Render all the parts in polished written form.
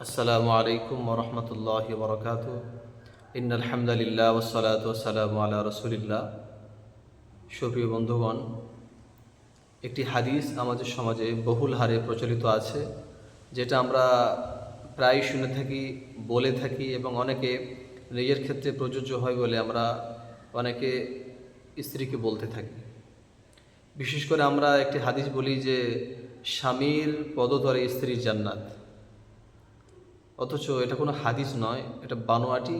আসসালামু আলাইকুম ওরহমতুল্লাহি বরকাতুহ। ইন্নাল হামদুলিল্লাহ ওয়াসসালাতু ওয়াসসালামু আলা রাসূলিল্লাহ। সুপ্রিয় বন্ধুগণ, একটি হাদিস আমাদের সমাজে বহুল হারে প্রচলিত আছে, যেটা আমরা প্রায় শুনে থাকি, বলে থাকি এবং অনেকে নিজের ক্ষেত্রে প্রযোজ্য হয় বলে আমরা অনেকে স্ত্রীকে বলতে থাকি। বিশেষ করে আমরা একটি হাদিস বলি যে স্বামীর পদতলে স্ত্রীর জান্নাত। অথচ এটা কোনো হাদিস নয়, এটা বানোয়াটি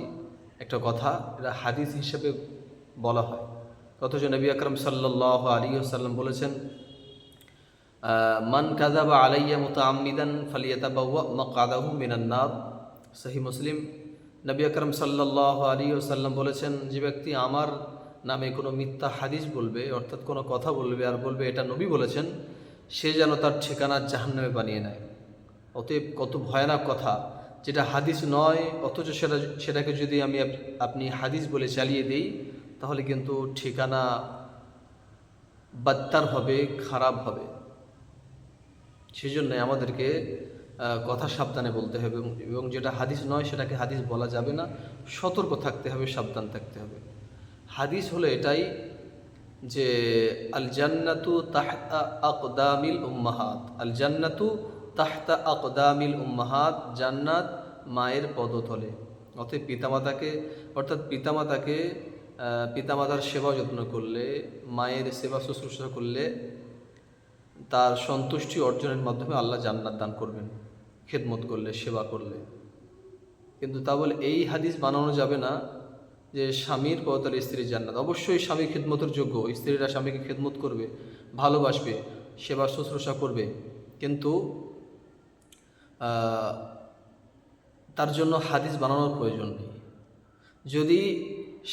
একটা কথা, এটা হাদিস হিসেবে বলা হয়। অথচ নবী আকরম সাল্লাল্লাহু আলাইহি ওয়াসাল্লাম বলেছেন, মান কাযাবা আলাইয়া মুতাআম্মিদান ফালিয়াতাবাওয়া মাকআদাহু মিনান নার। সহিহ মুসলিম। নবী আকরম সাল্লাল্লাহু আলাইহি ওয়াসাল্লাম বলেছেন, যে ব্যক্তি আমার নামে কোনো মিথ্যা হাদিস বলবে, অর্থাৎ কোনো কথা বলবে আর বলবে এটা নবী বলেছেন, সে যেন তার ঠিকানা জাহান্নামে বানিয়ে নেয়। অতএব কত ভয়ানক কথা, যেটা হাদিস নয়, অথচ সেটাকে যদি আপনি হাদিস বলে চালিয়ে দিই, তাহলে কিন্তু ঠিকানা বাত্তার হবে, খারাপ হবে। সেই জন্যে আমাদেরকে কথা সাবধানে বলতে হবে এবং যেটা হাদিস নয় সেটাকে হাদিস বলা যাবে না। সতর্ক থাকতে হবে, সাবধান থাকতে হবে। হাদিস হলো এটাই যে আল জান্নাতু তাহতা আকদামিল উম্মাহাত। আল জান্নাতু তাহতা আকদামিল উম্মাহাত, জান্নাত মায়ের পদতলে। অতএব পিতামাতার সেবা যত্ন করলে, মায়ের সেবা শুশ্রূষা করলে, তার সন্তুষ্টি অর্জনের মাধ্যমে আল্লাহ জান্নাত দান করবেন, খেদমত করলে, সেবা করলে। কিন্তু তা বলে এই হাদিস বানানো যাবে না যে স্বামীর পদতলে স্ত্রীর জান্নাত। অবশ্যই স্বামী খেদমতের যোগ্য, স্ত্রীরা স্বামীকে খেদমত করবে, ভালোবাসবে, সেবা শুশ্রূষা করবে, কিন্তু তার জন্য হাদিস বানানোর প্রয়োজন নেই। যদি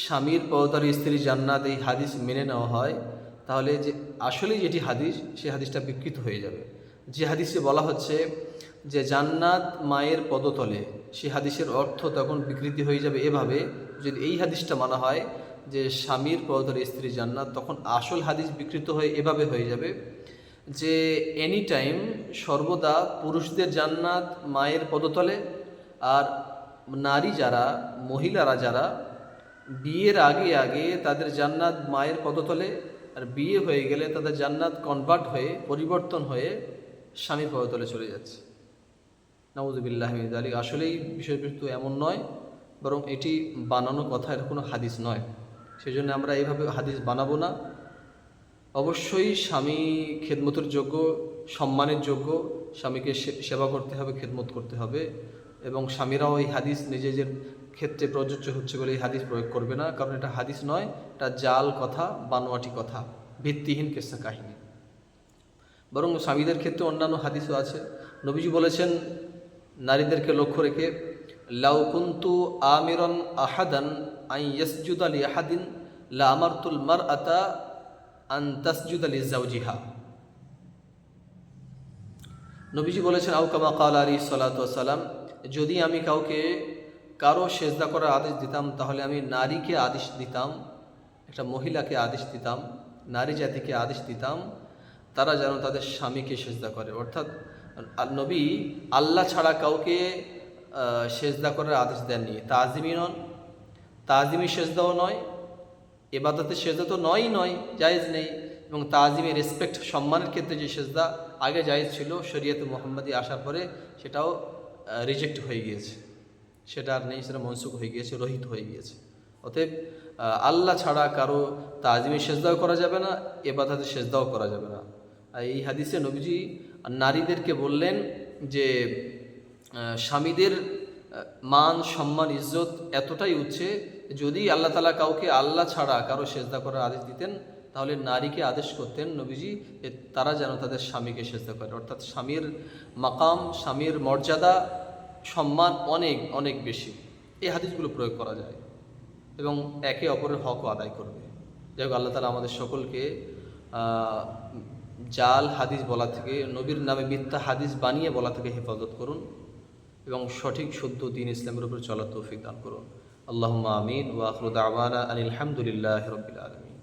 স্বামীর পদতলে স্ত্রীর জান্নাত এই হাদিস মেনে নেওয়া হয়, তাহলে যে আসলেই যেটি হাদিস, সেই হাদিসটা বিকৃত হয়ে যাবে। যে হাদিসে বলা হচ্ছে যে জান্নাত মায়ের পদতলে, সেই হাদিসের অর্থ তখন বিকৃতি হয়ে যাবে এভাবে, যদি এই হাদিসটা মানা হয় যে স্বামীর পদতলে স্ত্রীর জান্নাত, তখন আসল হাদিস বিকৃত হয়ে এভাবে হয়ে যাবে যে এনি টাইম, সর্বদা পুরুষদের জান্নাত মায়ের পদতলে, আর নারী যারা, মহিলারা যারা বিয়ের আগে তাদের জান্নাত মায়ের পদতলে, আর বিয়ে হয়ে গেলে তাদের জান্নাত কনভার্ট হয়ে, পরিবর্তন হয়ে স্বামীর পদতলে চলে যাচ্ছে। নাউযুবিল্লাহি মিন যালিক। আসলেই বিষয়বস্তু এমন নয়, বরং এটি বানানো কথা, এর কোনো হাদিস নয়। সেই জন্য আমরা এইভাবে হাদিস বানাবো না। অবশ্যই স্বামী খেদমতের যোগ্য, সম্মানের যোগ্য, স্বামীকে সেবা করতে হবে, খেদমত করতে হবে, এবং স্বামীরাও এই হাদিস নিজেদের ক্ষেত্রে প্রযোজ্য হচ্ছে বলে এই হাদিস প্রয়োগ করবে না, কারণ এটা হাদিস নয়, এটা জাল কথা, বানোয়াটি কথা, ভিত্তিহীন কিসসা কাহিনী। বরং স্বামীদের ক্ষেত্রে অন্যান্য হাদিসও আছে। নবীজি বলেছেন নারীদেরকে লক্ষ্য রেখে, লাউ কুনতু আমিরান আহাদান আন ইয়াসজুদা লি আহাদিন লা আমারতুল মারআতা আন তাসজুদা লি যাওজিহা। নবীজি বলেছেন, আও কামা ক্বাল আলাইহিস সালাতু ওয়াস সালাম, যদি আমি কারো সেজদা করার আদেশ দিতাম, তাহলে আমি নারীকে আদেশ দিতাম, একটা মহিলাকে আদেশ দিতাম, নারী জাতিকে আদেশ দিতাম, তারা যেন তাদের স্বামীকে সেজদা করে। অর্থাৎ নবী আল্লাহ ছাড়া কাউকে সেজদা করার আদেশ দেননি। তাজিমি নন, তাজিমি সেজদাও নয়, ইবাদতের সেজদা তো নয়, জায়েজ নেই। এবং তাজিমের রেসপেক্ট, সম্মানের ক্ষেত্রে যে সেজদা আগে জায়েজ ছিল, শরীয়তে মুহাম্মাদি আসার পরে সেটাও রিজেক্ট হয়ে গিয়েছে, সেটা আর নেই, সেটা মনসুখ হয়ে গিয়েছে, রহিত হয়ে গিয়েছে। অতএব আল্লাহ ছাড়া কারো তাজিমের সেজদাও করা যাবে না, ইবাদতের সেজদাও করা যাবে না। এই হাদিসে নবীজি নারীদেরকে বললেন যে স্বামীদের মান, সম্মান, ইজ্জত এতটাই উঠছে, যদি আল্লাহ তাআলা কাউকে আল্লাহ ছাড়া কারো সেজদা করার আদেশ দিতেন, তাহলে নারীকে আদেশ করতেন নবীজি তারা যেন তাদের স্বামীকে সেজদা করে। অর্থাৎ স্বামীর মাকাম, স্বামীর মর্যাদা, সম্মান অনেক অনেক বেশি। এই হাদিসগুলো প্রয়োগ করা যায় এবং একে অপরের হকও আদায় করবে। যাই হোক, আল্লাহ তাআলা আমাদের সকলকে জাল হাদিস বলা থেকে, নবীর নামে মিথ্যা হাদিস বানিয়ে বলা থেকে হেফাজত করুন এবং সঠিক শুদ্ধ দ্বীন ইসলামের উপর চলার তৌফিক দান করুন। আল্লাহুম্মা আমিন। ওয়া আখিরু দাওয়ানা আনিল হামদুলিল্লাহি রাব্বিল আলামিন।